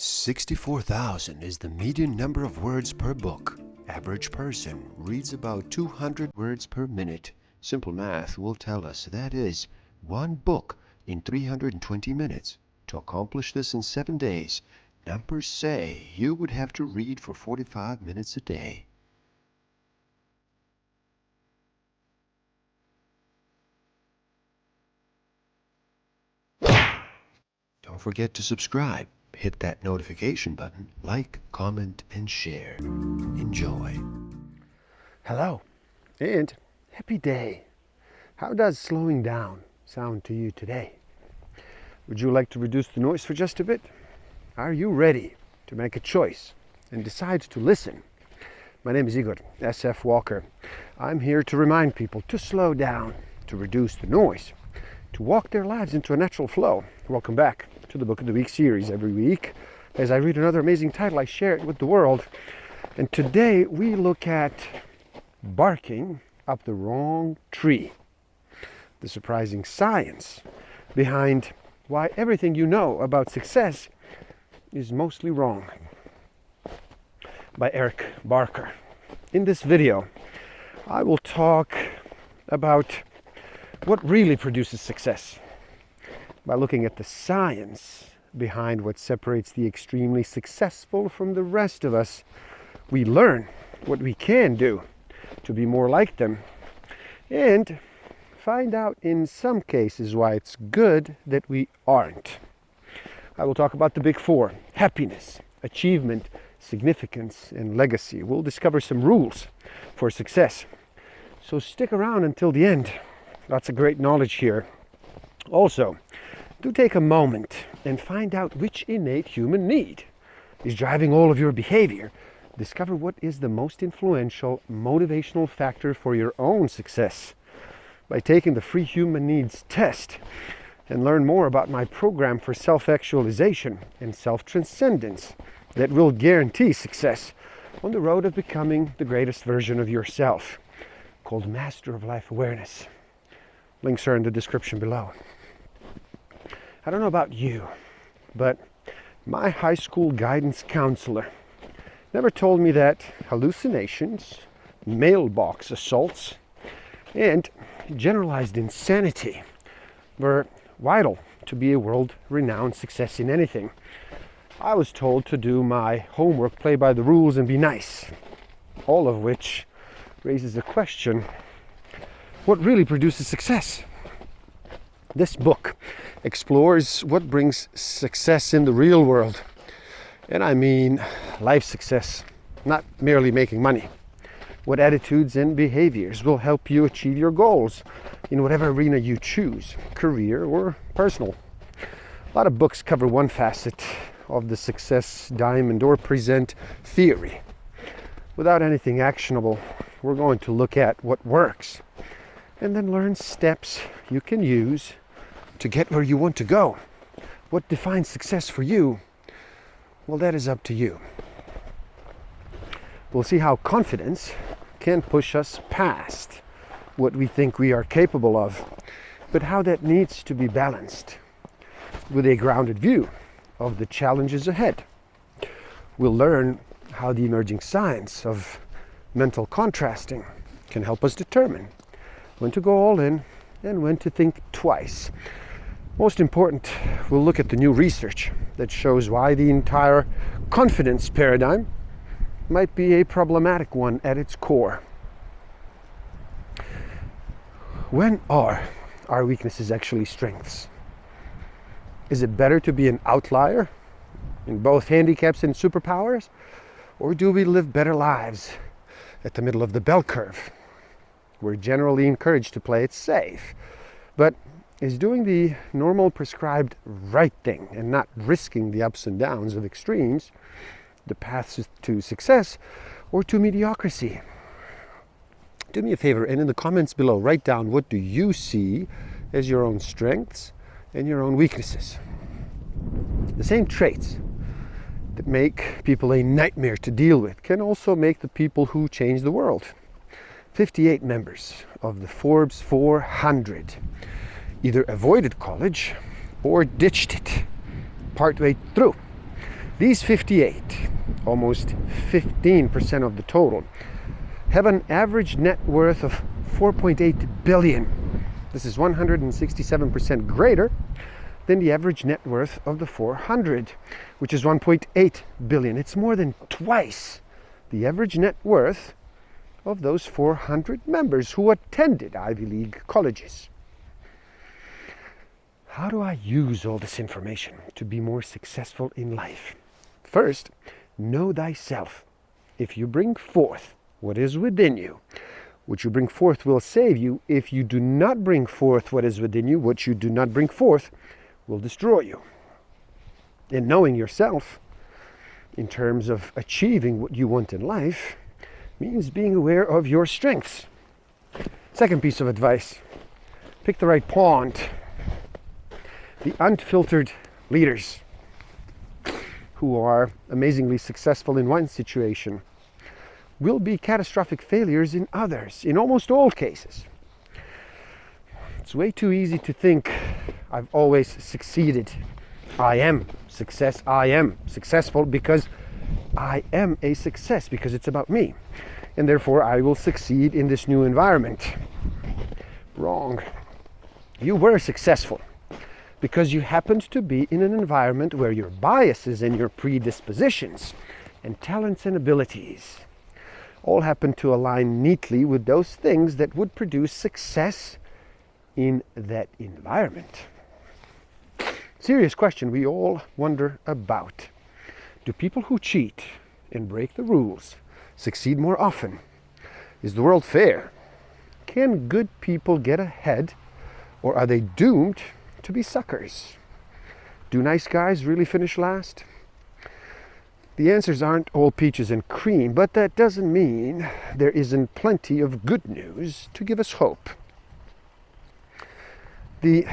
64,000 is the median number of words per book. Average person reads about 200 words per minute. Simple math will tell us that is one book in 320 minutes. To accomplish this in 7 days, numbers say you would have to read for 45 minutes a day. Don't forget to subscribe. Hit that notification button, like, comment, and share. Enjoy. Hello, and happy day. How does slowing down sound to you today? Would you like to reduce the noise for just a bit? Are you ready to make a choice and decide to listen? My name is Igor SF Walker. I'm here to remind people to slow down, to reduce the noise, to walk their lives into a natural flow. Welcome back to the Book of the Week series. Every week, as I read another amazing title, I share it with the world. And today we look at barking up the wrong tree. The surprising science behind why everything you know about success is mostly wrong. By Eric Barker. In this video, I will talk about what really produces success by looking at the science behind what separates the extremely successful from the rest of us. We learn what we can do to be more like them and find out in some cases why it's good that we aren't. I will talk about the big four: happiness, achievement, significance, and legacy. We'll discover some rules for success. So stick around until the end. Lots of great knowledge here. Also, do take a moment and find out which innate human need is driving all of your behavior. Discover what is the most influential motivational factor for your own success by taking the free human needs test, and learn more about my program for self-actualization and self-transcendence that will guarantee success on the road of becoming the greatest version of yourself, called Master of Life Awareness. Links are in the description below. I don't know about you, but my high school guidance counselor never told me that hallucinations, mailbox assaults, and generalized insanity were vital to be a world-renowned success in anything. I was told to do my homework, play by the rules, and be nice. All of which raises a question: what really produces success? This book explores what brings success in the real world. And I mean life success, not merely making money. What attitudes and behaviors will help you achieve your goals in whatever arena you choose, career or personal. A lot of books cover one facet of the success diamond or present theory. Without anything actionable, we're going to look at what works and then learn steps you can use to get where you want to go. What defines success for you? Well, that is up to you. We'll see how confidence can push us past what we think we are capable of, but how that needs to be balanced with a grounded view of the challenges ahead. We'll learn how the emerging science of mental contrasting can help us determine when to go all in and when to think twice. Most important, we'll look at the new research that shows why the entire confidence paradigm might be a problematic one at its core. When are our weaknesses actually strengths? Is it better to be an outlier in both handicaps and superpowers? Or do we live better lives at the middle of the bell curve? We're generally encouraged to play it safe, but is doing the normal prescribed right thing and not risking the ups and downs of extremes the path to success or to mediocrity? Do me a favor, and in the comments below, write down what do you see as your own strengths and your own weaknesses. The same traits that make people a nightmare to deal with can also make the people who change the world. 58 members of the Forbes 400 either avoided college or ditched it partway through. These 58, almost 15% of the total, have an average net worth of 4.8 billion. This is 167% greater than the average net worth of the 400, which is 1.8 billion. It's more than twice the average net worth of those 400 members who attended Ivy League colleges. How do I use all this information to be more successful in life? First, know thyself. If you bring forth what is within you, what you bring forth will save you. If you do not bring forth what is within you, what you do not bring forth will destroy you. And knowing yourself, in terms of achieving what you want in life, means being aware of your strengths. Second piece of advice, pick the right pond. The unfiltered leaders who are amazingly successful in one situation will be catastrophic failures in others, in almost all cases. It's way too easy to think, I've always succeeded. I am successful because I am a success, because it's about me. And therefore I will succeed in this new environment. Wrong. You were successful because you happened to be in an environment where your biases and your predispositions and talents and abilities all happen to align neatly with those things that would produce success in that environment. Serious question we all wonder about. Do people who cheat and break the rules succeed more often? Is the world fair? Can good people get ahead, or are they doomed to be suckers? Do nice guys really finish last? The answers aren't all peaches and cream, but that doesn't mean there isn't plenty of good news to give us hope. The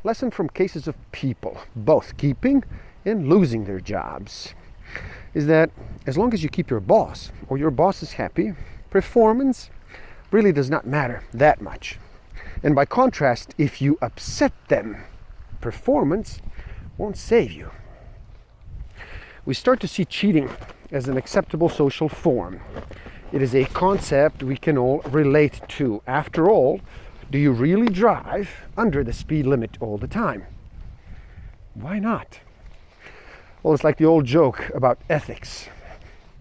lesson from cases of people, both keeping and losing their jobs, is that as long as you keep your boss or your boss is happy, performance really does not matter that much. And by contrast, if you upset them, performance won't save you. We start to see cheating as an acceptable social form. It is a concept we can all relate to. After all, do you really drive under the speed limit all the time? Why not? Well, it's like the old joke about ethics.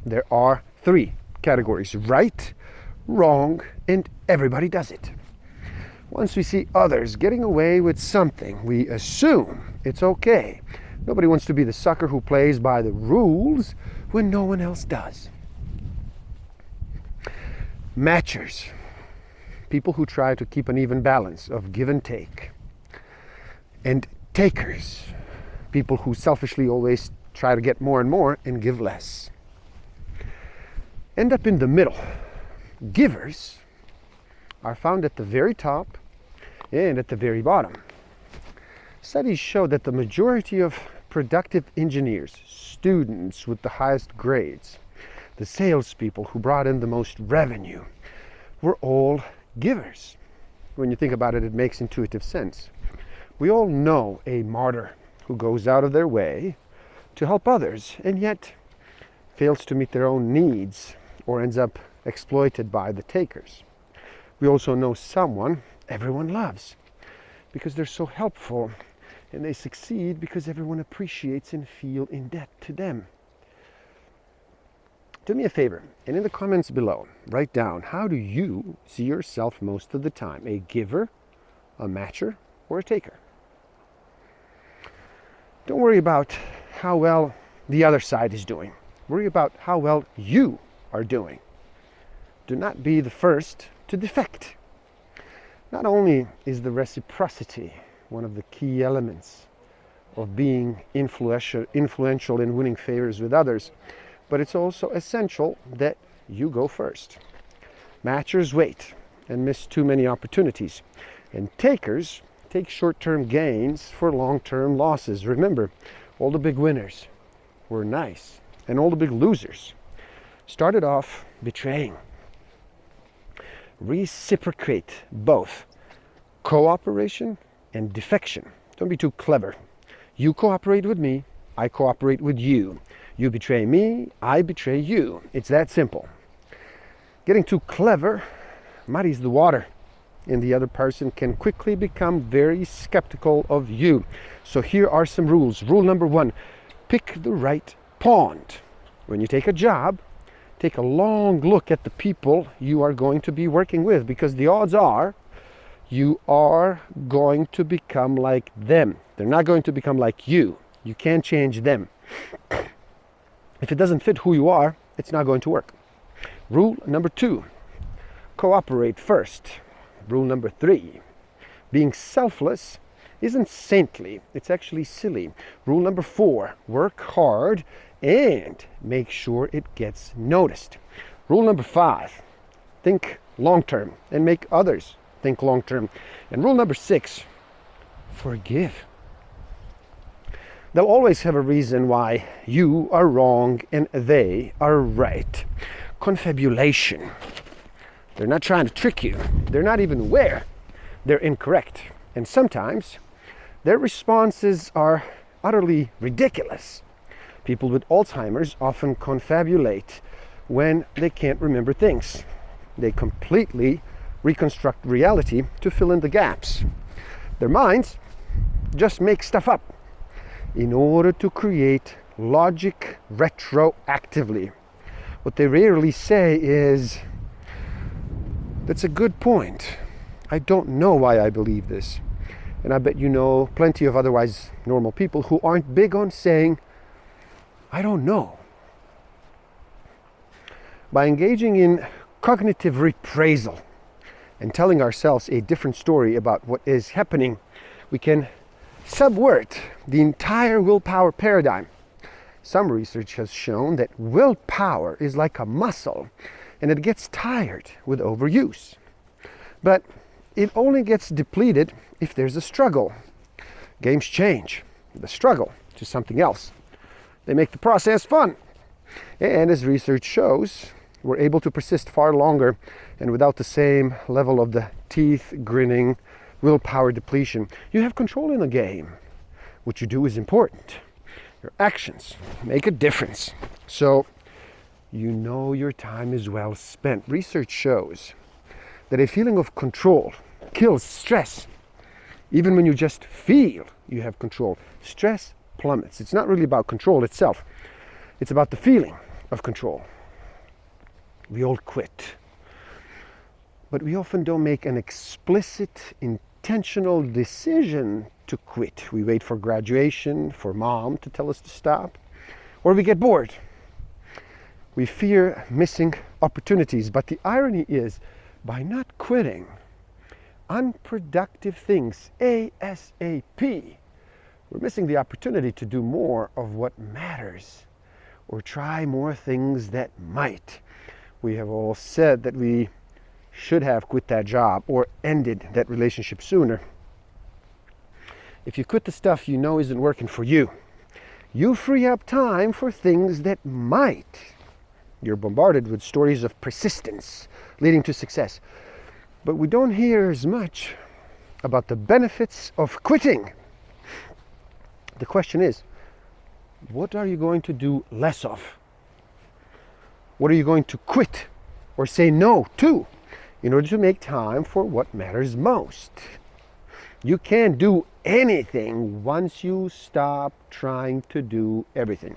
There are 3 categories: right, wrong, and everybody does it. Once we see others getting away with something, we assume it's okay. Nobody wants to be the sucker who plays by the rules when no one else does. Matchers, people who try to keep an even balance of give and take. And takers, people who selfishly always try to get more and more and give less. End up in the middle. Givers are found at the very top and at the very bottom. Studies show that the majority of productive engineers, students with the highest grades, the salespeople who brought in the most revenue, were all givers. When you think about it, it makes intuitive sense. We all know a martyr who goes out of their way to help others and yet fails to meet their own needs or ends up exploited by the takers. We also know someone everyone loves because they're so helpful, and they succeed because everyone appreciates and feels in debt to them. Do me a favor, and in the comments below, write down, how do you see yourself most of the time? A giver, a matcher, or a taker? Don't worry about how well the other side is doing. Worry about how well you are doing. Do not be the first to defect. Not only is the reciprocity one of the key elements of being influential in winning favors with others, but it's also essential that you go first. Matchers wait and miss too many opportunities, and takers take short-term gains for long-term losses. Remember, all the big winners were nice, and all the big losers started off betraying. Reciprocate both cooperation and defection. Don't be too clever. You cooperate with me, I cooperate with you. You betray me, I betray you. It's that simple. Getting too clever muddies the water, and the other person can quickly become very skeptical of you. So here are some rules. Rule number 1, pick the right pond. When you take a job, take a long look at the people you are going to be working with, because the odds are you are going to become like them. They're not going to become like you. You can't change them. If it doesn't fit who you are, it's not going to work. Rule number 2, cooperate first. Rule number 3, being selfless isn't saintly, it's actually silly. Rule number 4, work hard and make sure it gets noticed. Rule number 5, think long term and make others think long term. And rule number 6, forgive. They'll always have a reason why you are wrong and they are right. Confabulation. They're not trying to trick you. They're not even aware they're incorrect. And sometimes their responses are utterly ridiculous. People with Alzheimer's often confabulate when they can't remember things. They completely reconstruct reality to fill in the gaps. Their minds just make stuff up in order to create logic retroactively. What they rarely say is, that's a good point. I don't know why I believe this. And I bet you know plenty of otherwise normal people who aren't big on saying, I don't know. By engaging in cognitive reprisal and telling ourselves a different story about what is happening, we can subvert the entire willpower paradigm. Some research has shown that willpower is like a muscle and it gets tired with overuse. But it only gets depleted if there's a struggle. Games change the struggle to something else. They make the process fun. And as research shows, we're able to persist far longer and without the same level of the teeth grinning willpower depletion. You have control in the game. What you do is important. Your actions make a difference. So you know your time is well spent. Research shows that a feeling of control kills stress. Even when you just feel you have control, stress plummets. It's not really about control itself. It's about the feeling of control. We all quit. But we often don't make an explicit, intentional decision to quit. We wait for graduation, for mom to tell us to stop, or we get bored. We fear missing opportunities, but the irony is, by not quitting unproductive things ASAP, we're missing the opportunity to do more of what matters, or try more things that might. We have all said that we should have quit that job or ended that relationship sooner. If you quit the stuff you know isn't working for you, you free up time for things that might. You're bombarded with stories of persistence leading to success. But we don't hear as much about the benefits of quitting. The question is, what are you going to do less of? What are you going to quit or say no to in order to make time for what matters most? You can't do anything once you stop trying to do everything.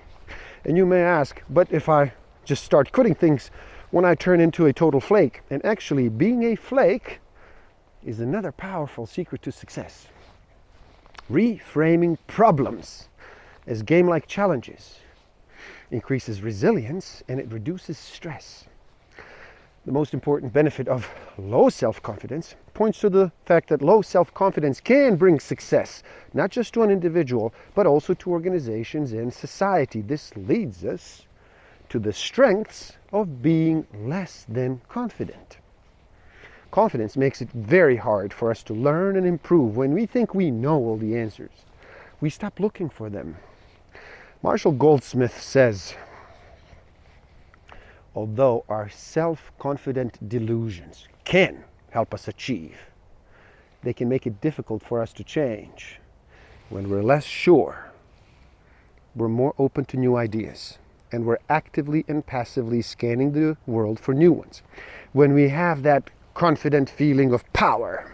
And you may ask, but if I just start quitting things when I turn into a total flake? And actually, being a flake is another powerful secret to success. Reframing problems as game-like challenges increases resilience and it reduces stress. The most important benefit of low self-confidence points to the fact that low self-confidence can bring success, not just to an individual, but also to organizations and society. This leads us to the strengths of being less than confident. Confidence makes it very hard for us to learn and improve when we think we know all the answers. We stop looking for them. Marshall Goldsmith says, although our self-confident delusions can help us achieve, they can make it difficult for us to change. When we're less sure, we're more open to new ideas. and we're actively and passively scanning the world for new ones. When we have that confident feeling of power,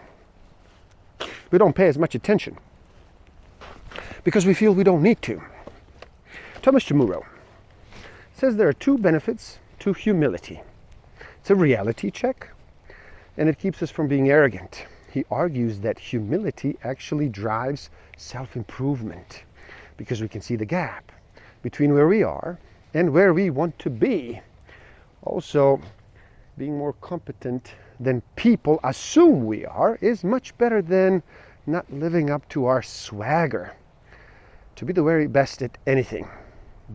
we don't pay as much attention because we feel we don't need to. Thomas Chamorro says there are two benefits to humility. It's a reality check, and it keeps us from being arrogant. He argues that humility actually drives self-improvement because we can see the gap between where we are and where we want to be. Also, being more competent than people assume we are is much better than not living up to our swagger. To be the very best at anything,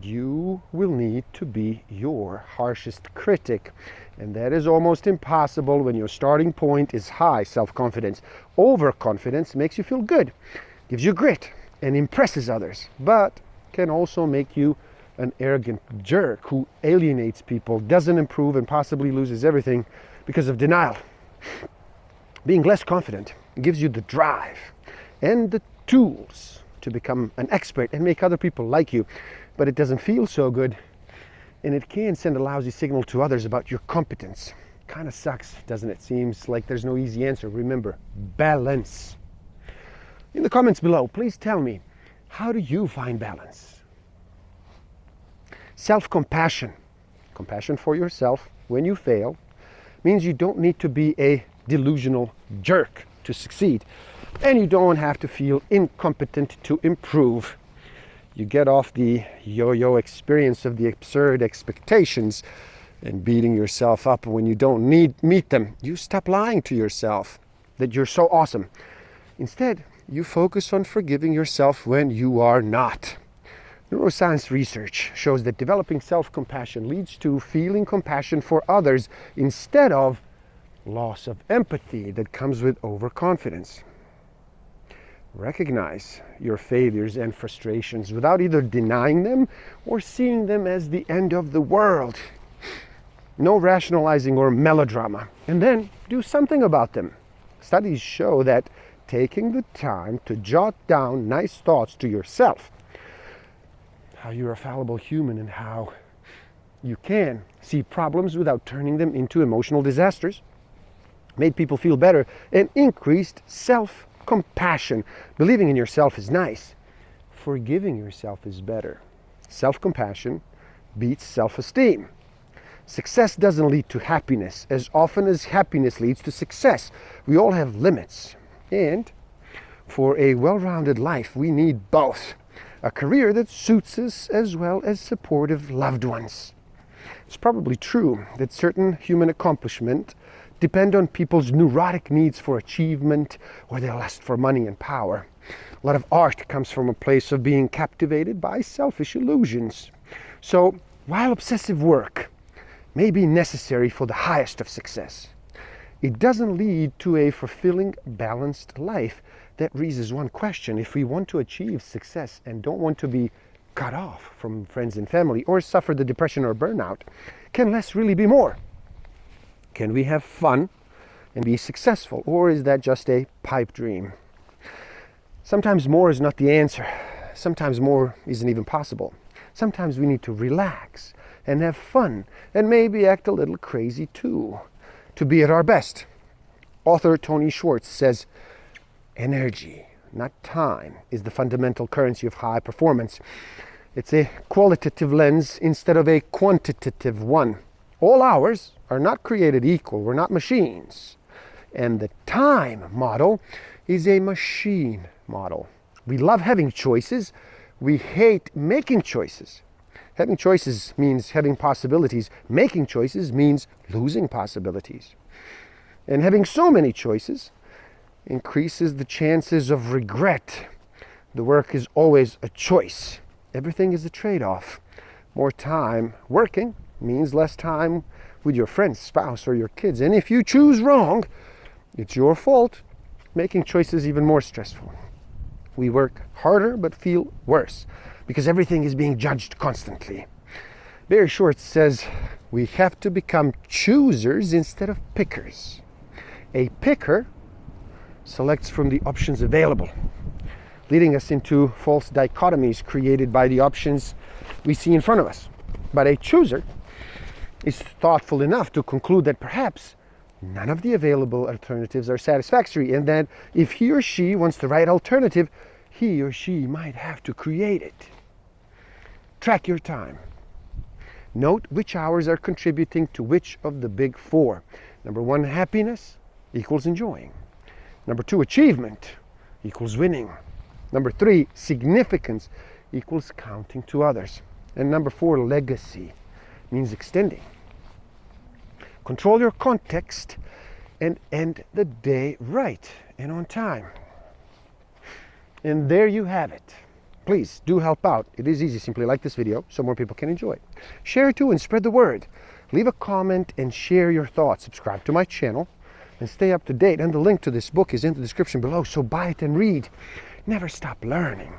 you will need to be your harshest critic. And that is almost impossible when your starting point is high self-confidence. Overconfidence makes you feel good, gives you grit, and impresses others, but can also make you an arrogant jerk who alienates people, doesn't improve, and possibly loses everything because of denial. Being less confident gives you the drive and the tools to become an expert and make other people like you, but it doesn't feel so good, and it can send a lousy signal to others about your competence. Kind of sucks, doesn't it? Seems like there's no easy answer. Remember, balance. In the comments below, please tell me, how do you find balance? Self-compassion, compassion for yourself when you fail, means you don't need to be a delusional jerk to succeed, and you don't have to feel incompetent to improve. You get off the yo-yo experience of the absurd expectations and beating yourself up when you don't meet them. You stop lying to yourself that you're so awesome. Instead, you focus on forgiving yourself when you are not. Neuroscience research shows that developing self-compassion leads to feeling compassion for others instead of loss of empathy that comes with overconfidence. Recognize your failures and frustrations without either denying them or seeing them as the end of the world. No rationalizing or melodrama, and then do something about them. Studies show that taking the time to jot down nice thoughts to yourself, how you're a fallible human and how you can see problems without turning them into emotional disasters, made people feel better and increased self-compassion. Believing in yourself is nice. Forgiving yourself is better. Self-compassion beats self-esteem. Success doesn't lead to happiness as often as happiness leads to success. We all have limits. And for a well-rounded life, we need both. A career that suits us as well as supportive loved ones. It's probably true that certain human accomplishment depend on people's neurotic needs for achievement or their lust for money and power. A lot of art comes from a place of being captivated by selfish illusions. So, while obsessive work may be necessary for the highest of success, it doesn't lead to a fulfilling, balanced life. That raises one question. If we want to achieve success and don't want to be cut off from friends and family or suffer the depression or burnout, can less really be more? Can we have fun and be successful, or is that just a pipe dream? Sometimes more is not the answer. Sometimes more isn't even possible. Sometimes we need to relax and have fun and maybe act a little crazy too, to be at our best. Author Tony Schwartz says, energy, not time, is the fundamental currency of high performance. It's a qualitative lens instead of a quantitative one. All hours are not created equal. We're not machines. And the time model is a machine model. We love having choices. We hate making choices. Having choices means having possibilities. Making choices means losing possibilities. And having so many choices increases the chances of regret. The work is always a choice. Everything is a trade-off. More time working means less time with your friends, spouse, or your kids. And if you choose wrong, it's your fault, making choices even more stressful. We work harder but feel worse because everything is being judged constantly. Barry Schwartz says we have to become choosers instead of pickers. A picker selects from the options available, leading us into false dichotomies created by the options we see in front of us. But a chooser is thoughtful enough to conclude that perhaps none of the available alternatives are satisfactory, and that if he or she wants the right alternative, he or she might have to create it. Track your time. Note which hours are contributing to which of the big four. Number 1, happiness equals enjoying. Number 2, achievement equals winning. Number 3, significance equals counting to others. And number 4, legacy means extending. Control your context and end the day right and on time. And there you have it. Please do help out. It is easy. Simply like this video so more people can enjoy it. Share it too and spread the word. Leave a comment and share your thoughts. Subscribe to my channel and stay up to date. And the link to this book is in the description below, so buy it and read. Never stop learning,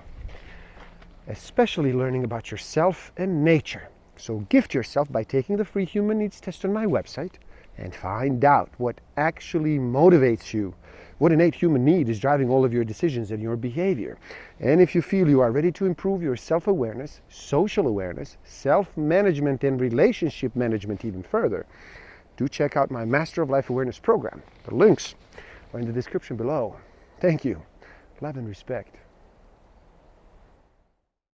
especially learning about yourself and nature. So gift yourself by taking the free human needs test on my website and find out what actually motivates you. What innate human need is driving all of your decisions and your behavior. And if you feel you are ready to improve your self-awareness, social awareness, self-management, and relationship management even further, do check out my Master of Life Awareness program. The links are in the description below. Thank you. Love and respect.